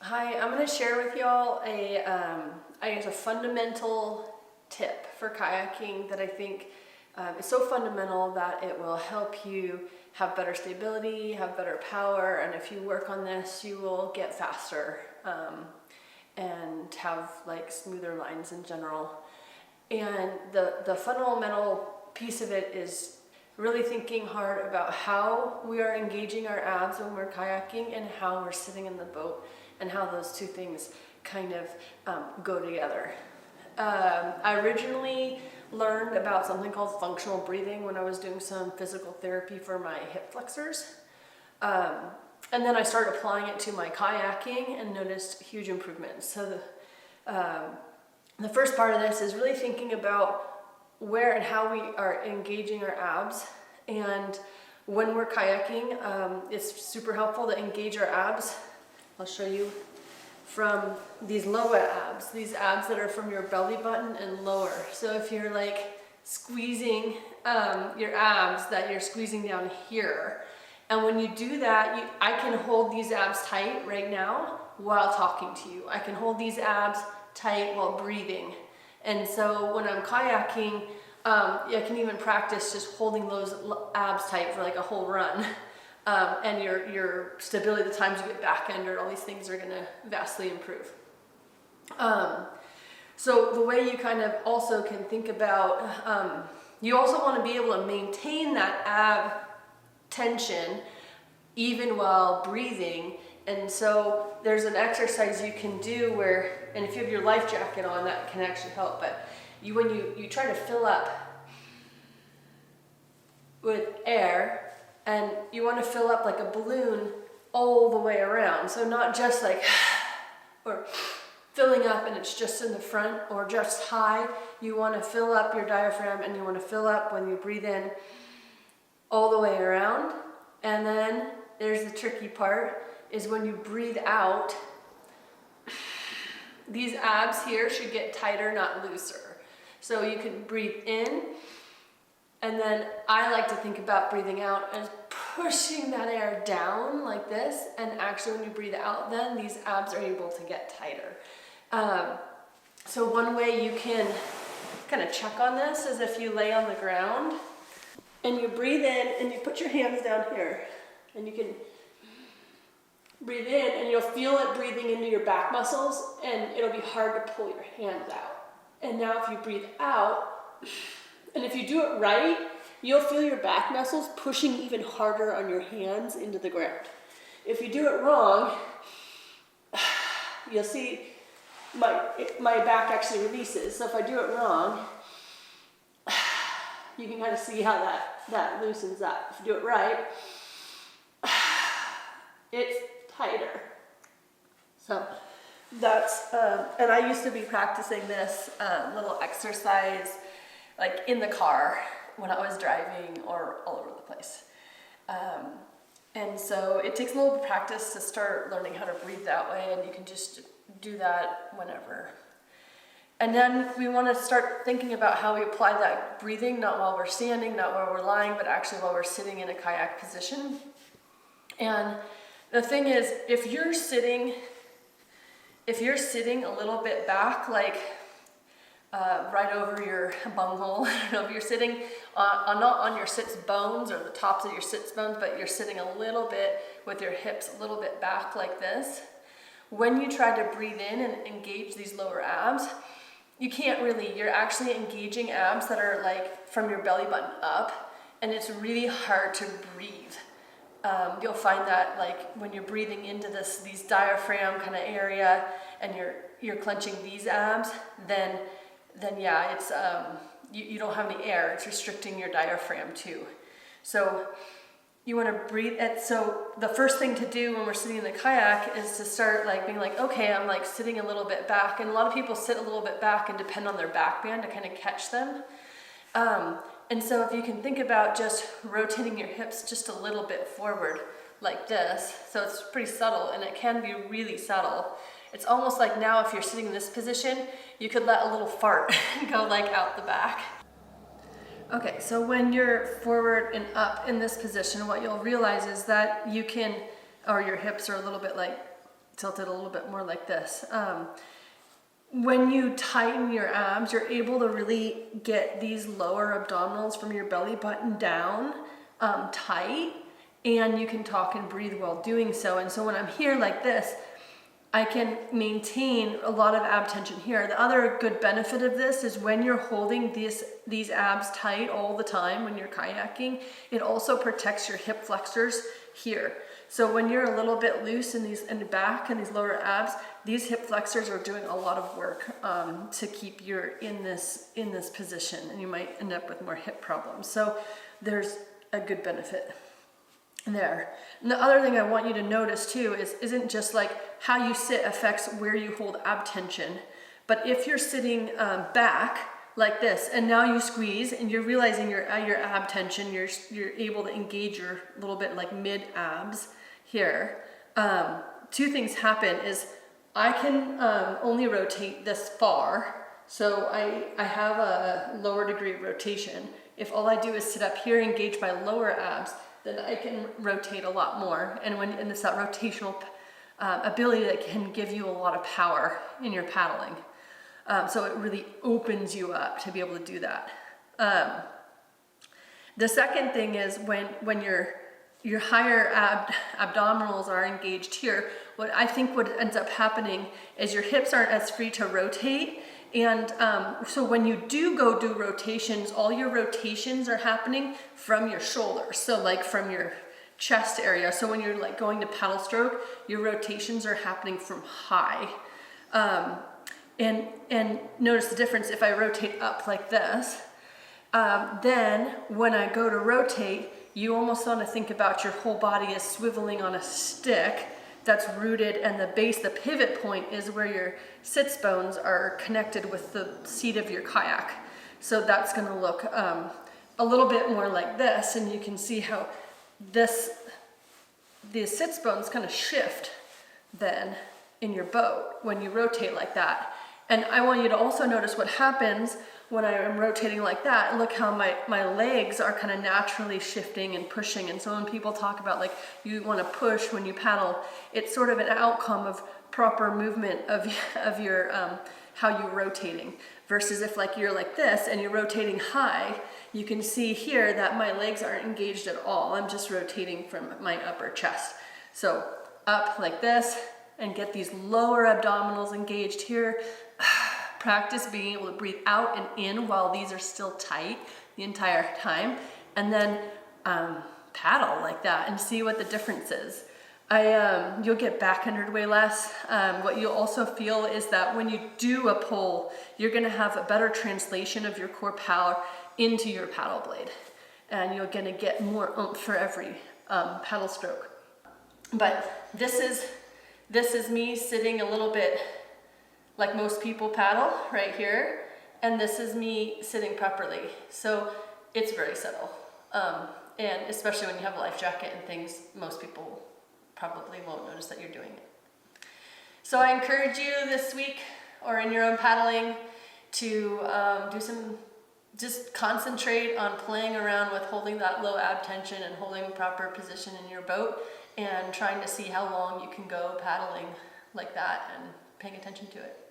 Hi, I'm going to share with y'all I guess a fundamental tip for kayaking that I think is so fundamental that it will help you have better stability, have better power, and if you work on this, you will get faster and have like smoother lines in general. And the fundamental piece of it is really thinking hard about how we are engaging our abs when we're kayaking and how we're sitting in the boat and how those two things kind of go together. I originally learned about something called functional breathing when I was doing some physical therapy for my hip flexors. And then I started applying it to my kayaking and noticed huge improvements. So the first part of this is really thinking about where and how we are engaging our abs. And when we're kayaking, it's super helpful to engage our abs. I'll show you from these lower abs, these abs that are from your belly button and lower. So if you're like squeezing your abs, that you're squeezing down here. And when you do that, I can hold these abs tight right now while talking to you. I can hold these abs tight while breathing. And so when I'm kayaking, I can even practice just holding those abs tight for like a whole run. And your stability, the times you get back under, all these things are gonna vastly improve. So the way you kind of also can think about, you also wanna be able to maintain that ab tension even while breathing. And so there's an exercise you can do where, and if you have your life jacket on, that can actually help, but when you try to fill up with air, and you want to fill up like a balloon all the way around. So not just like, or filling up and it's just in the front or just high. You want to fill up your diaphragm and you want to fill up when you breathe in all the way around. And then there's the tricky part, is when you breathe out, these abs here should get tighter, not looser. So you can breathe in, and then I like to think about breathing out as pushing that air down like this, and actually when you breathe out, then these abs are able to get tighter. So one way you can kind of check on this is if you lay on the ground and you breathe in and you put your hands down here, and you can breathe in and you'll feel it breathing into your back muscles, and it'll be hard to pull your hands out. And now if you breathe out, and if you do it right, you'll feel your back muscles pushing even harder on your hands into the ground. If you do it wrong, you'll see my back actually releases. So if I do it wrong, you can kind of see how that loosens up. If you do it right, it's tighter. So that's, and I used to be practicing this little exercise like in the car when I was driving or all over the place. And so it takes a little practice to start learning how to breathe that way, and you can just do that whenever. And then we want to start thinking about how we apply that breathing, not while we're standing, not while we're lying, but actually while we're sitting in a kayak position. And the thing is, if you're sitting a little bit back, like right over your bunghole, I don't know, if you're sitting not on your sits bones or the tops of your sits bones, but you're sitting a little bit with your hips a little bit back like this, when you try to breathe in and engage these lower abs, you can't really, you're actually engaging abs that are like from your belly button up, and it's really hard to breathe. You'll find that like when you're breathing into these diaphragm kind of area and you're clenching these abs, then yeah, it's you don't have any air. It's restricting your diaphragm too. So you want to breathe. So the first thing to do when we're sitting in the kayak is to start like being like, okay, I'm like sitting a little bit back, and a lot of people sit a little bit back and depend on their back band to kind of catch them. And so if you can think about just rotating your hips just a little bit forward like this, so it's pretty subtle, and it can be really subtle. It's almost like now if you're sitting in this position, you could let a little fart go like out the back. Okay, so when you're forward and up in this position, what you'll realize is that you can, or your hips are a little bit like tilt it a little bit more like this. When you tighten your abs, you're able to really get these lower abdominals from your belly button down tight, and you can talk and breathe while doing so. And so when I'm here like this, I can maintain a lot of ab tension here. The other good benefit of this is when you're holding these abs tight all the time when you're kayaking, it also protects your hip flexors here. So when you're a little bit loose in the back and these lower abs, these hip flexors are doing a lot of work to keep you in this position, and you might end up with more hip problems. So there's a good benefit there. And the other thing I want you to notice too isn't just like how you sit affects where you hold ab tension, but if you're sitting back like this and now you squeeze and you're realizing your ab tension, you're able to engage your little bit like mid abs here. Two things happen is I can only rotate this far, so I have a lower degree of rotation. If all I do is sit up here, engage my lower abs, then I can rotate a lot more. And it's that rotational ability that can give you a lot of power in your paddling. So it really opens you up to be able to do that. The second thing is when your higher abdominals are engaged here, what ends up happening is your hips aren't as free to rotate. And so when you do rotations, all your rotations are happening from your shoulders. So like from your chest area. So when you're like going to paddle stroke, your rotations are happening from high. And notice the difference if I rotate up like this. Then when I go to rotate, you almost want to think about your whole body as swiveling on a stick that's rooted, and the base, the pivot point, is where your sits bones are connected with the seat of your kayak. So that's going to look a little bit more like this, and you can see how the sits bones kind of shift then in your boat when you rotate like that. And I want you to also notice what happens when I am rotating like that. Look how my legs are kind of naturally shifting and pushing. And so when people talk about like you want to push when you paddle, it's sort of an outcome of proper movement of your how you're rotating. Versus if like you're like this and you're rotating high, you can see here that my legs aren't engaged at all. I'm just rotating from my upper chest. So up like this and get these lower abdominals engaged here. Practice being able to breathe out and in while these are still tight the entire time, and then paddle like that and see what the difference is. You'll get backhanded way less. What you'll also feel is that when you do a pull, you're going to have a better translation of your core power into your paddle blade, and you're going to get more oomph for every paddle stroke. But this is me sitting a little bit like most people paddle right here, and this is me sitting properly. So it's very subtle, and especially when you have a life jacket and things, most people probably won't notice that you're doing it. So I encourage you this week or in your own paddling to just concentrate on playing around with holding that low ab tension and holding proper position in your boat, and trying to see how long you can go paddling like that and paying attention to it.